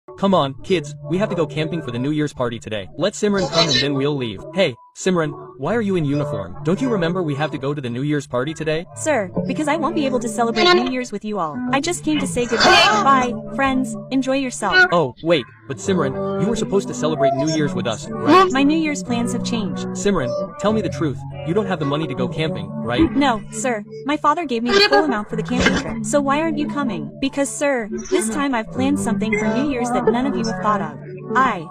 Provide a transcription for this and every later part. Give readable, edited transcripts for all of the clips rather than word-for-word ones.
Come on, kids, we have to go camping for the New Year's party today. Let Simran come and then we'll leave. Hey, Simran, why are you in uniform? Don't you remember we have to go to the New Year's party today? Sir, because I won't be able to celebrate New Year's with you all. I just came to say goodbye. Bye, friends. Enjoy yourself. Oh, wait, but Simran, you were supposed to celebrate New Year's with us, right? My New Year's plans have changed. Simran, tell me the truth. You don't have the money to go camping, right? No, sir. My father gave me the full amount for the camping trip. So why aren't you coming? Because, sir, this time I've planned something for New Year's that none of you have thought of. I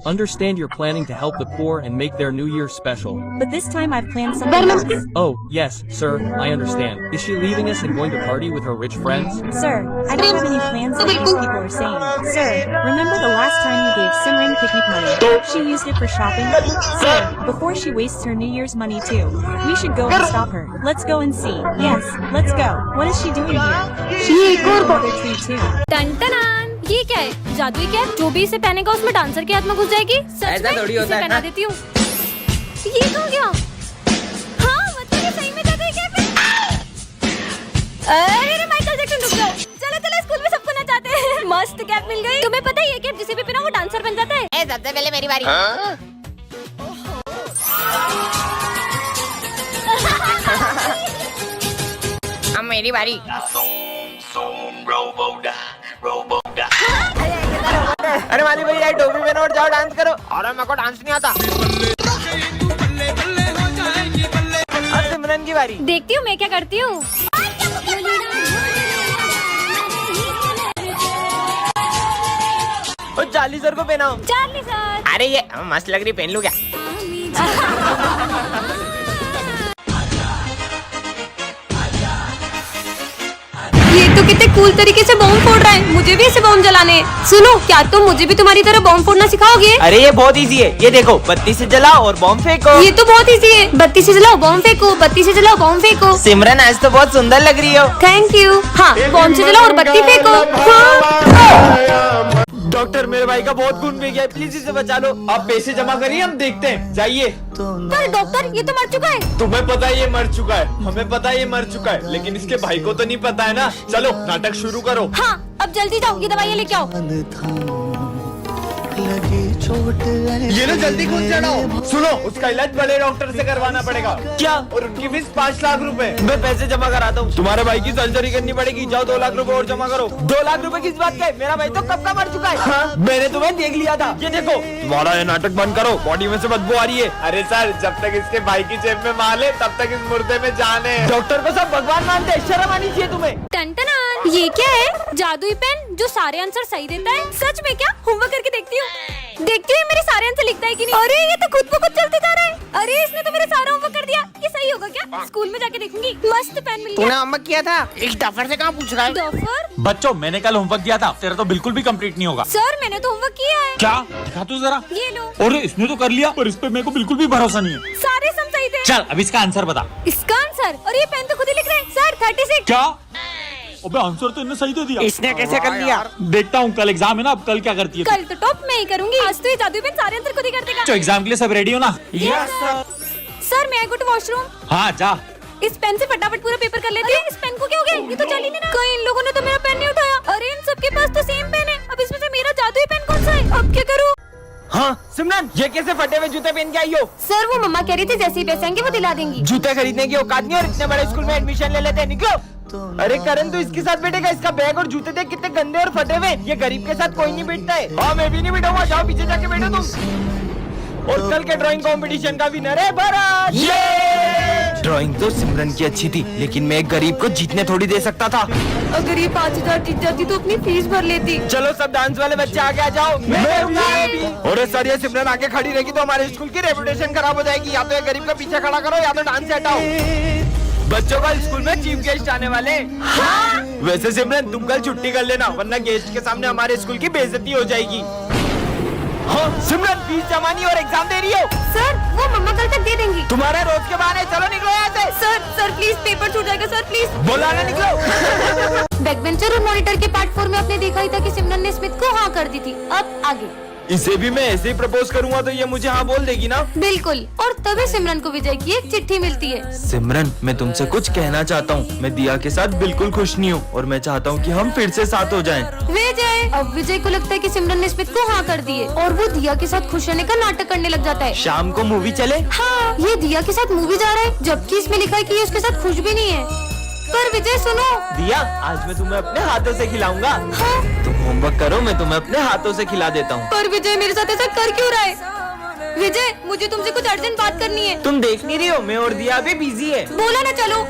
understand you're planning to help the poor and make their New Year special. But this time I've planned something else. Oh, yes, sir, I understand. Is she leaving us and going to party with her rich friends? Sir, I don't have any plans like these people are saying. Sir, remember the last time you gave Simran picnic money? She used it for shopping? Sir, before she wastes her New Year's money too, we should go and stop her. Let's go and see. Yes, let's go. What is she doing here? She ate the tree too. टन ये क्या है? जादुई cap जो भी इसे पहनेगा उसमें डांसर के हाथ में घुस जाएगी। सच में इसे पहना देती हूँ। ये कहाँ गया? हाँ मतलब ये सही में जादुई कैप है। अरे माइकल जैक्सन रुक जाओ। चलो चलो स्कूल में सबको नचाते हैं। मस्त कैप मिल गई। तुम्हें पता है ये कैप जिसे भी पहना वो डांसर बन जाता है। सबसे पहले मेरी बारी। अब मेरी बारी। अरे माली भैया टोपी पहनो और जाओ डांस करो। अरे मेरे को डांस नहीं आता। अब सिमरन की बारी। देखती हूँ मैं क्या करती हूँ। और चार्ली सर को पहनाओ। Charlie sir. अरे ये मस्त लग रही, पहन लूं क्या? ये तो कितने कूल तरीके से बॉम्ब फोड़ रहा है। मुझे भी ऐसे बॉम्ब जलाने हैं। सुनो, क्या तुम मुझे भी तुम्हारी तरह बॉम्ब फोड़ना सिखाओगे? अरे ये बहुत इजी है, ये देखो बत्ती से जलाओ और बॉम्ब फेंको। ये तो बहुत इजी है। बत्ती से जलाओ बॉम्ब फेंको, बत्ती से जलाओ बॉम्ब फेंको। सिमरन आज तो बहुत सुंदर लग रही हो। Thank you. हाँ, बॉम्ब से जलाओ और बत्ती फेंको। हाँ। डॉक्टर मेरे भाई का बहुत खून बह गया है, प्लीज इसे बचा लो। आप पैसे जमा करिए, हम देखते हैं, जाइए। पर डॉक्टर ये तो मर चुका है। तुम्हें पता है ये मर चुका है, हमें पता है ये मर चुका है, लेकिन इसके भाई को तो नहीं पता है ना। चलो नाटक शुरू करो। हाँ, अब जल्दी जाओ, ये दवाइयाँ लेके आओ। ये लो जल्दी खून चढ़ाओ। सुनो, उसका इलाज बड़े डॉक्टर से करवाना पड़ेगा। क्या? और उनकी फीस 5 लाख रुपए। मैं पैसे जमा कराता हूँ। तुम्हारे भाई की सर्जरी करनी पड़ेगी, जाओ 2 लाख रुपए और जमा करो। 2 लाख रुपए किस बात का है? मेरा भाई तो कब का मर चुका है। हाँ? मैंने तुम्हें देख लिया था। ये देखो। तुम्हारा ये नाटक बंद करो, बॉडी में से बदबू आ रही है। अरे सर, जब तक इसके भाई की जेब में माल है तब तक इस मुर्दे में जान है। डॉक्टर को सब भगवान मानते हैं, शर्म आनी चाहिए तुम्हें। टन ये क्या है? जादुई पेन जो सारे आंसर सही देता है। सच में क्या? होमवर्क करके देखती हूँ। देखती हूँ मेरे सारे आंसर लिखता है कि नहीं। अरे ये तो खुद ब खुद चलते जा रहा है। अरे इसने तो मेरे सारा होमवर्क कर दिया। ये सही होगा क्या? स्कूल में जाके देखूंगी। मस्त पेन मिल गया। तूने होमवर्क किया था? इस डफर से कहाँ पूछ रहा है? डफर? बच्चों, मैंने कल होमवर्क किया था, तेरा तो बिल्कुल भी कंप्लीट नहीं होगा। सर मैंने तो होमवर्क किया है। क्या? दिखा तू जरा। ये लो। अरे इसने तो कर लिया, पर इस पे मेरे को बिल्कुल भी भरोसा नहीं है। सारे सम सही थे। चल अब इसका आंसर बता। इसका आंसर? और ये पेन तो खुद ही लिख रहे हैं। सर 36। क्या? अबे आंसर तो इन्हें सही दे दिया। इसने कैसे कर लिया? देखता हूँ, कल एग्जाम है ना, अब कल क्या करती है। कल तो टॉप मैं ही करूंगी। आज तो ये जादुई पेन सारे आंसर खुद ही कर देगा। तो एग्जाम के लिए सब रेडी हो ना? सर मैं गो टू वॉशरूम। हाँ जा। इस पेन से फटाफट पूरा पेपर कर लेते हैं। इस पेन को क्या हो गया? ये तो चल ही नहीं रहा। कहीं इन लोगों ने तो मेरा पेन नहीं उठाया। अरे इन सबके पास तो सेम पेन है। अब इसमें से मेरा जादुई पेन कौन सा है? अब क्या करूँ? हाँ सिमरन, ये कैसे फटे हुए जूते पहन के आई हो? सर वो मम्मा कह रही थी जैसे ही पैसे आएंगे वो दिला देंगी। जूते खरीदने की औकात नहीं और इतने बड़े स्कूल में एडमिशन ले लेते हैं, निकलो। अरे करण तो इसके साथ बैठेगा, इसका बैग और जूते देख कितने गंदे और फटे हुए। ये गरीब के साथ कोई नहीं बैठता है। हाँ मैं भी नहीं बैठूंगा, जाओ पीछे जाके बैठो तुम। और कल के ड्राइंग कंपटीशन का विनर है भरत। ड्राइंग तो सिमरन की अच्छी थी, लेकिन मैं एक गरीब को जीतने थोड़ी दे सकता था। अगर ये 5000 जीत जाती तो अपनी फीस भर लेती। चलो सब डांस वाले बच्चे आगे आ जाओ। और सर ये सिमरन आगे खड़ी रहेगी तो हमारे स्कूल की रेपुटेशन खराब हो जाएगी। या तो ये गरीब का पीछे खड़ा करो या तो डांस से हटाओ। बच्चों का स्कूल में चीफ गेस्ट आने वाले। हाँ? वैसे सिमरन तुम कल छुट्टी कर लेना, वरना गेस्ट के सामने हमारे स्कूल की बेइज्जती हो जाएगी। हाँ सिमरन, फीस जमा नहीं और एग्जाम दे रही हो? सर वो मम्मा कल तक दे देंगी। तुम्हारे रोज के बहाने, चलो निकलो यहाँ से। सर प्लीज पेपर छूट जाएगा सर प्लीज। बोला ना निकलो। बैकबेंचर और मॉनिटर के पार्ट 4 में आपने देखा ही था कि सिमरन ने स्मिथ को हाँ कर दी थी। अब आगे इसे भी मैं ऐसे ही प्रपोज करूंगा तो ये मुझे हाँ बोल देगी ना? बिल्कुल, और तभी सिमरन को विजय की एक चिट्ठी मिलती है। सिमरन, मैं तुमसे कुछ कहना चाहता हूँ। मैं दिया के साथ बिल्कुल खुश नहीं हूँ और मैं चाहता हूँ कि हम फिर से साथ हो जाएं। विजय, अब विजय को लगता है कि सिमरन ने स्मित को हाँ कर दी है और वो दिया के साथ खुश रहने का नाटक करने लग जाता है। शाम को मूवी चले? हाँ, ये दिया के साथ मूवी जा रहा है, जबकि इसमें लिखा है कि ये उसके साथ खुश भी नहीं है। पर विजय सुनो। दिया, आज मैं तुम्हें अपने हाथों से खिलाऊंगा। हाँ? तुम होमवर्क करो, मैं तुम्हें अपने हाथों से खिला देता हूँ। पर विजय मेरे साथ ऐसा कर क्यों रहा है? विजय, मुझे तुमसे कुछ अर्जेंट बात करनी है। तुम देख नहीं रही हो, मैं और दिया अभी बिजी है। बोला ना चलो।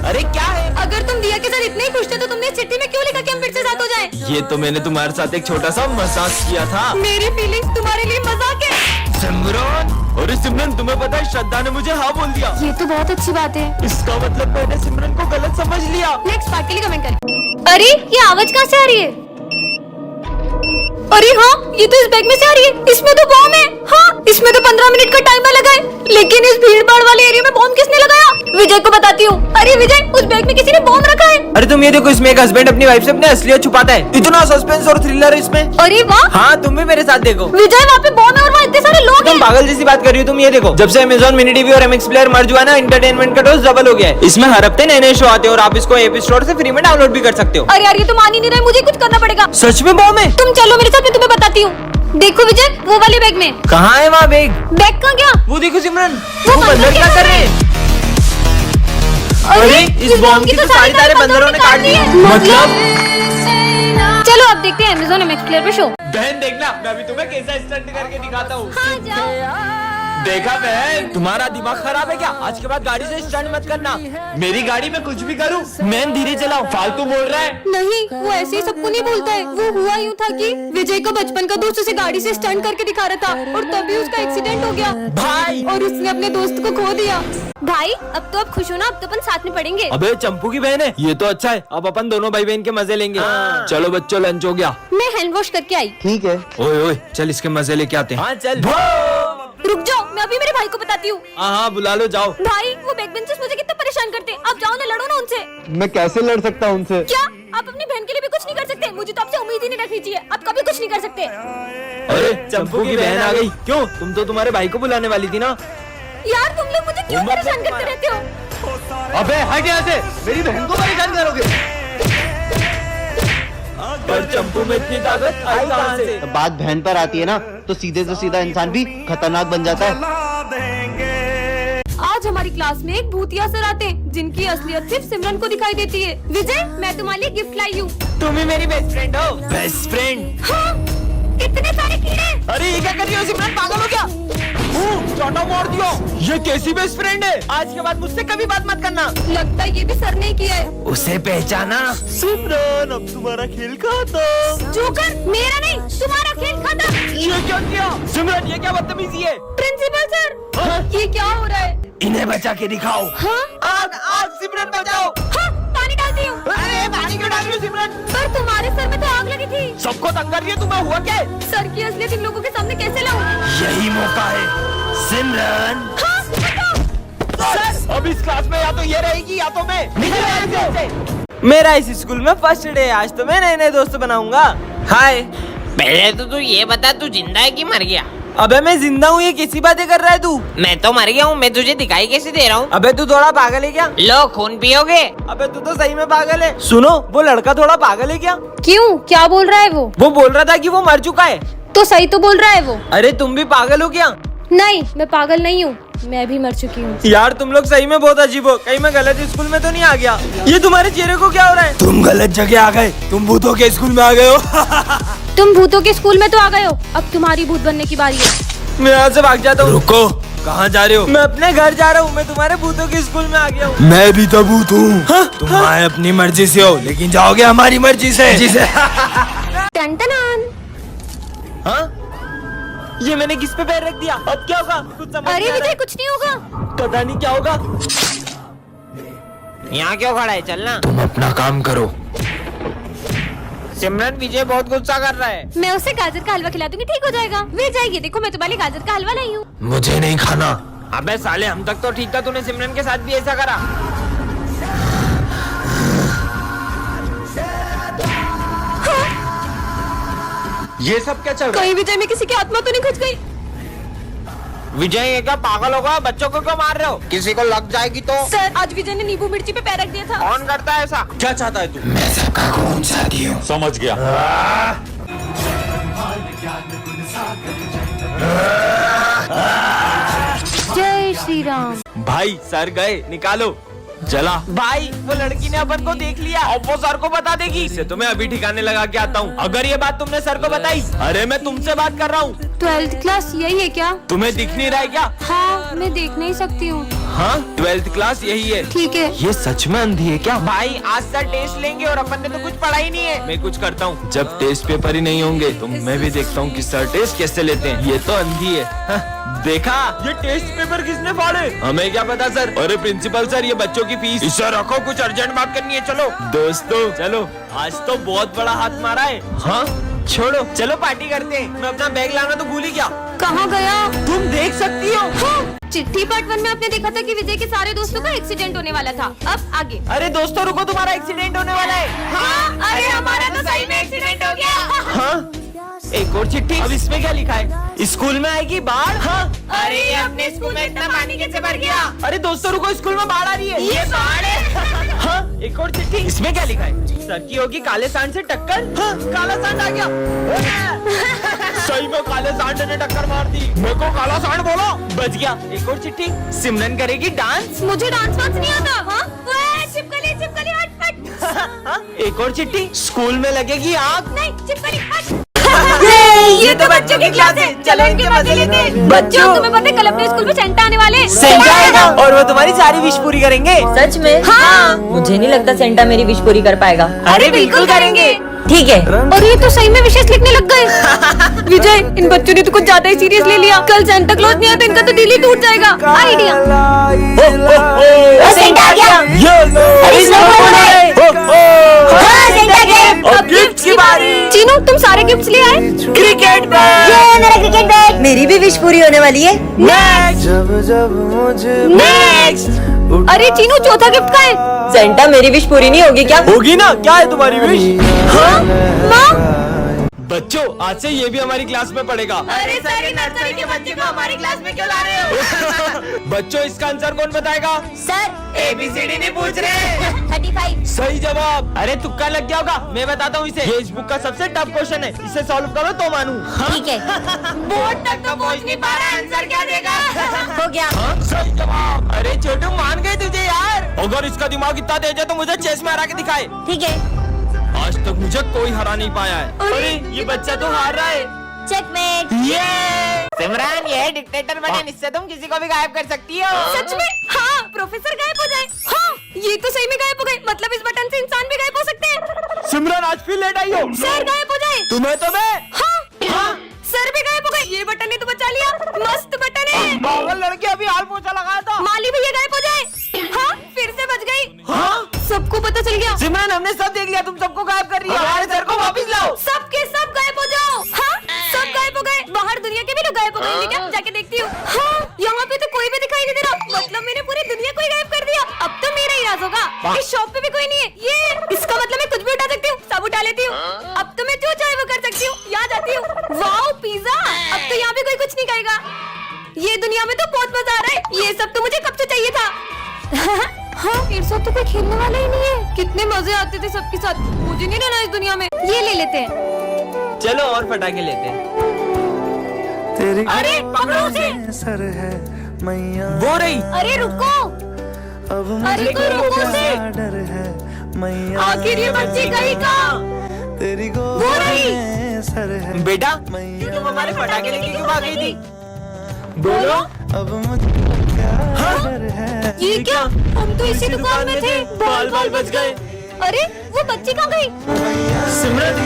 अरे क्या है? अगर तुम दिया के साथ इतने ही खुश थे तो तुमने इस चिट्ठी में क्यों लिखा कि हम फिर से साथ हो जाएं? ये तो मैंने तुम्हारे साथ एक छोटा सा मजाक किया था। मेरी फीलिंग्स तुम्हारे लिए मजाक है। सिमरन, अरे सिमरन, तुम्हें पता है श्रद्धा ने मुझे हाँ बोल दिया। ये तो बहुत अच्छी बात है। इसका मतलब मैंने सिमरन को गलत समझ लिया। नेक्स्ट पार्ट के लिए कमेंट करें। अरे ये आवाज कहाँ से आ रही है? अरे हाँ, ये तो इस बैग में से आ रही है। इसमें तो बॉम्ब है। हाँ, इसमें तो 15 मिनट का टाइमर लगा है, लेकिन इस भीड़ भाड़ वाले एरिया में बॉम्ब किसने लगाया? विजय को बताती हूँ। अरे विजय, उस बैग में किसी ने बॉम्ब रखा है। अरे तुम ये देखो, इसमें एक हस्बैंड अपनी वाइफ से अपने असलियत छुपाता है। इतना सस्पेंस और थ्रिलर है इसमें। अरे वाह। हाँ, तुम भी मेरे साथ देखो। विजय, वहाँ पे बॉम्ब है और वहाँ इतने सारे लोग तुम हैं। पागल जैसी बात कर रही हो। तुम ये देखो, जब से अमेज़न मिनी टीवी और MX प्लेयर मर्ज हुआ ना, एंटरटेनमेंट का डोज डबल हो गया है। इसमें हर हफ्ते नए नए शो आते हैं और आप इसको एपी स्टोर से फ्री में डाउनलोड भी कर सकते हो। अरे यार, ये तो मान ही नहीं रहे, मुझे कुछ करना पड़ेगा। सच में बॉम्ब है? तुम चलो मेरे साथ, मैं तुम्हें बताती हूँ। देखो विजय, वो वाले बैग में। कहाँ है वहाँ बैग? बैग कहाँ गया? वो देखो सिमरन, वो वो बंदर क्या कर रहे हैं? अरे इस बॉम्ब की तो सारी तारें बंदरों ने काट दी है। मतलब? चलो अब देखते हैं अमेज़न MX प्लेयर पे शो। बहन देखना, मैं अभी तुम्हें कैसा स्टंट करके दिखाता हूँ। हाँ जाओ। देखा बहन? तुम्हारा दिमाग खराब है क्या? आज के बाद गाड़ी से स्टंट मत करना। मेरी गाड़ी में कुछ भी करूँ? मैन धीरे चलाओ। फालतू बोल रहा है। नहीं, वो ऐसे ही सबको नहीं बोलता है। वो हुआ यूँ था कि विजय का बचपन का दोस्त उसे गाड़ी से स्टंट करके दिखा रहा था और तभी उसका एक्सीडेंट हो गया भाई, और उसने अपने दोस्त को खो दिया। भाई, अब तो आप खुश हो ना? अब तो अपन साथ में पढ़ेंगे। अबे चंपू की बहन है ये तो अच्छा है। अब अपन दोनों भाई बहन के मजे लेंगे। चलो बच्चों, लंच हो गया। मैं हैंड वॉश करके आई। ठीक है। ओए ओए, चल इसके मजे लेके आते हैं। हाँ चल। रुक जाओ, मैं अभी मेरे भाई को बताती हूँ। हाँ, बुला लो, जाओ। भाई, वो बैक बेंचर्स मुझे कितना परेशान करते हैं। आप जाओ ना, लड़ो ना उनसे। मैं कैसे लड़ सकता हूँ उनसे? क्या आप अपनी बहन के लिए भी कुछ नहीं कर सकते? मुझे तो आपसे उम्मीद ही नहीं रखनी चाहिए। आप कभी कुछ नहीं कर सकते। अरे चंपू की बहन आ गई। क्यों? तुम तो तुम्हारे भाई को बुलाने वाली थी ना। यार, तुम लोग मुझे क्यों परेशान करते रहते हो? अबे हट यहाँ से, मेरी बहन को परेशान करोगे। पर चंपू में इतनी ताकत आई कहाँ से? बात बहन पर आती है ना, तो सीधे से सीधा इंसान भी खतरनाक बन जाता है। आज हमारी क्लास में एक भूतिया सर आते हैं, जिनकी असलियत सिर्फ सिमरन को दिखाई देती है। विजय, मैं तुम्हारे लिए गिफ्ट लाई हूँ। तुम ही मेरी बेस्ट फ्रेंड हो। Best friend? हाँ, इतने सारे कीड़े। अरे ये क्या कर रही हो सिमरन? पागल हो क्या? चोटा मार दियो। ये कैसी बेस्ट फ्रेंड है? आज के बाद मुझसे कभी बात मत करना। लगता है ये भी सर ने किया है। उसे पहचाना? सिमरन, अब तुम्हारा खेल खत्म। जोकर, मेरा नहीं, तुम्हारा खेल खत्म। ये क्या किया? सिमरन, ये क्या बदतमीजी है? प्रिंसिपल सर, ये क्या हो रहा है? इन्हें बचा के दिखाओ। हाँ? आग आग, सिमरन बचाओ। हाँ, पानी डालती हूँ। अरे पानी क्यों डाल रही हो सिमरन? पर तुम्हारे सर में तो आग लगी थी। सबको तंग कर रही है, तुम्हें हुआ क्या है? सर की असलियत इन लोगों के सामने कैसे लाऊं? यही मौका है सिमरन। हाँ, बताओ। सर, अब इस क्लास में या तो ये रहेगी या तो मैं। निकल यहाँ से। मेरा इस स्कूल में फर्स्ट डे। आज तो मैं नए नए दोस्त बनाऊंगा। हाय। पहले तो तू ये बता, तू जिंदा है कि मर गया? अबे मैं जिंदा हूँ, ये कैसी बातें कर रहा है तू? मैं तो मर गया हूँ। मैं तुझे दिखाई कैसे दे रहा हूँ? अबे तू थोड़ा पागल है क्या? लो, खून पियोगे? अबे तू तो सही में पागल है। सुनो, वो लड़का थोड़ा पागल है क्या? क्यों, क्या बोल रहा है वो? वो बोल रहा था कि वो मर चुका है। तो सही तो बोल रहा है वो। अरे तुम भी पागल हो क्या? नहीं, मैं पागल नहीं हूँ, मैं भी मर चुकी हूँ। यार तुम लोग सही में बहुत अजीब हो। कहीं मैं गलत स्कूल में तो नहीं आ गया? ये तुम्हारे चेहरे को क्या हो रहा है? तुम गलत जगह आ गए। तुम भूतों के स्कूल में आ गए हो। तुम भूतों के स्कूल में तो आ गए हो, अब तुम्हारी भूत बनने की बारी है। मैं यहाँ से भाग जाता हूँ। रुको, कहाँ जा रहे हो? मैं अपने घर जा रहा हूँ। मैं तुम्हारे भूतों के स्कूल में आ गया हूँ। मैं भी तो भूत हूँ। तुम आए अपनी मर्जी से हो, लेकिन जाओगे हमारी मर्जी से। टन-टनान। हाँ? ये मैंने किस पे पैर रख दिया? अब क्या होगा? कुछ समझ अरे नहीं आ रहा विजय, है। कुछ नहीं होगा। पता नहीं क्या होगा। यहाँ क्यों खड़ा है? चलना। तुम अपना काम करो। सिमरन, विजय बहुत गुस्सा कर रहा है। मैं उसे गाजर का हलवा खिला दूंगी, ठीक हो जाएगा। विजय, ये देखो, मैं तुम्हारे लिए गाजर का हलवा लाई हूँ। मुझे नहीं खाना। अबे साले, हम तक तो ठीक था, तूने सिमरन के साथ भी ऐसा करा। ये सब क्या चल रहा है? कहीं विजय में किसी की आत्मा तो नहीं घुस गई? विजय ये क्या पागल होगा? बच्चों को क्यों मार रहे हो? किसी को लग जाएगी तो? सर आज विजय ने नींबू मिर्ची पे पैर रख दिया था। कौन करता है ऐसा? क्या चाहता है तू? मैं सबका खून चाहती हूँ। समझ गया। जय श्री राम। भाई सर गए, निकालो। चला भाई वो लड़की ने अपन को देख लिया, अब वो सर को बता देगी। इसे तो मैं अभी ठिकाने लगा के आता हूँ। अगर ये बात तुमने सर को बताई, अरे मैं तुमसे बात कर रहा हूँ। 12th क्लास यही है क्या? तुम्हें दिख नहीं रहा है क्या? हाँ मैं देख नहीं सकती हूँ। हाँ 12th क्लास यही है। ठीक है। ये सच में अंधी है क्या? भाई आज सर टेस्ट लेंगे और अपन ने तो कुछ पढ़ा ही नहीं है। मैं कुछ करता हूँ, जब टेस्ट पेपर ही नहीं होंगे तो मैं भी देखता हूँ कि सर टेस्ट कैसे लेते हैं। ये तो अंधी है। हाँ, देखा ये टेस्ट पेपर किसने फाड़े? हमें क्या पता सर। अरे प्रिंसिपल सर ये बच्चों की फीस। इसे रखो, कुछ अर्जेंट बात करनी है। चलो दोस्तों चलो, आज तो बहुत बड़ा हाथ मारा है। हाँ छोड़ो, चलो पार्टी करते हैं। मैं अपना बैग लाना तो भूल ही गया। कहाँ गया? तुम देख सकती हो। हाँ, चिट्ठी पार्ट 1 में आपने देखा था कि विजय के सारे दोस्तों का एक्सीडेंट होने वाला था। अब आगे। अरे दोस्तों रुको, तुम्हारा एक्सीडेंट होने वाला है। हाँ, अरे हमारा तो सही में एक्सीडेंट हो गया। हाँ एक और चिट्ठी। अब इसमें क्या लिखा है? स्कूल में आएगी बाढ़। हाँ अरे अपने स्कूल में इतना पानी कैसे भर गया? अरे दोस्तों रुको, स्कूल में बाढ़ आ रही है। ये बाढ़ है। हाँ एक और चिट्ठी। इसमें क्या लिखा है? सर की होगी काले सांड से टक्कर। हाँ काला सांड आ गया। सही में काले सांड ने टक्कर मार दी। मेरे को काला सांड बोलो। बच गया। एक और चिट्ठी। सिमरन करेगी डांस। मुझे डांस वांस नहीं आता। हाँ चिपकली चिपकली हट हट। एक और चिट्ठी। स्कूल में लगेगी आग। नहीं चिपकली हट। ये तो बच्चों की क्लास है, चलो इनके मजे लेते हैं। बच्चों तुम्हें पता है कल अपने स्कूल में सेंटा आने वाले। सेंटा आएगा और वो तुम्हारी सारी विश पूरी करेंगे। सच में? हाँ। मुझे नहीं लगता सेंटा मेरी विश पूरी कर पाएगा। अरे बिल्कुल करेंगे। ठीक है। और ये तो सही में विशेष लिखने लग गए। विजय इन बच्चों ने तो कुछ ज्यादा ही सीरियस ले लिया। कल सेंटा क्लॉज नहीं आया तो इनका तो दिल ही टूट जाएगा। आइडिया। सेंटा आ गया। अरे अब गिफ्ट की बारी। चीनू तुम सारे गिफ्ट्स ले आए? क्रिकेट ये मेरा क्रिकेट बैट। मेरी भी विश पूरी होने वाली है। नेक्स्ट। अरे चीनू चौथा गिफ्ट का है? सेंटा मेरी विश पूरी नहीं होगी क्या? होगी ना, क्या है तुम्हारी विश? हाँ माँ। बच्चों आज से ये भी हमारी क्लास में पढ़ेगा। अरे सर नर्सरी के बच्चे को हमारी क्लास में क्यों ला रहे हो? बच्चों इसका आंसर कौन बताएगा? सर ABCD नहीं पूछ रहे। 35। सही जवाब। अरे तुक्का लग गया होगा, मैं बताता हूँ इसे। ये इस बुक का सबसे टफ क्वेश्चन है, इसे सॉल्व करो तो मानूं। ठीक है। बोर्ड तक तो पहुँच नहीं पा रहा, आंसर क्या देगा? हो गया। सही जवाब। अरे छोटू मान गए तुझे यार। अगर इसका दिमाग इतना तेज है तो मुझे चेस में हरा के दिखाए। ठीक है। आज तक मुझे कोई हरा नहीं पाया है। अरे ये बच्चा तो हार रहा है। चेकमेट। सिमरन ये है डिक्टेटर बटन, इससे तुम किसी को भी गायब कर सकती हो। सच में? हाँ प्रोफेसर गायब हो जाए। हाँ ये तो सही में गायब हो गए। मतलब इस बटन से इंसान भी गायब हो सकते हैं। सिमरन आज फिर लेट आई हो। सर गायब हो जाए। तुम्हें तो मैं। हाँ सर भी गायब हो गए। ये बटन ने तो बचा लिया। मस्त बटन है। पागल लड़की अभी हाल पोछा लगाया था। माली भैया गायब हो जाए। हाँ फिर से बच गई। हाँ सबको पता चल गया। सिमरन हमने सब देख लिया, तुम सबको गायब कर रही हो। हमारे सर को वापस लाओ। सबके सब गायब हो जाओ। हाँ सब गायब हो गए। बाहर दुनिया के भी लोग गायब हो गए क्या? जाके देखती हूँ। हाँ यहाँ पे तो कोई भी दिखाई नहीं दे रहा। मतलब मैंने पूरी दुनिया को ही गायब कर दिया। अब तो मेरा ही राज होगा। इस शॉप पे भी कोई नहीं है। ये इसका मतलब मैं कुछ भी उठा सकती हूँ, सब उठा लेती हूँ। अब तो मैं जो चाहे वो कर सकती हूँ। यहाँ जाती हूँ। Wow pizza. अब तो यहाँ भी कोई कुछ नहीं कहेगा। ये दुनिया में तो बहुत मजा आ रहा है। ये सब तो मुझे कब से चाहिए था। हाँ मेरे साथ तो कोई खेलने वाला ही नहीं है। कितने मजे आते थे सबके साथ। मुझे नहीं रहना इस दुनिया में। ये ले लेते हैं। चलो और पटाखे लेते हैं। अरे पकड़ो उसे। सर है मैया वो रही। अरे रुको। अब अरे कोई रोको उसे। डर है मैया आखिर ये बच्ची गई कहाँ? तेरी वो रही। गोद सर है बेटा मैया तुम हमारे पटाखे लेके क्यों भाग गई थी? बोलो। अब मुझे क्या डर है। ये क्या? हम तो इसी दुकान में थे। बाल बाल बच गए। अरे वो बच्ची कहाँ गई? सिमरन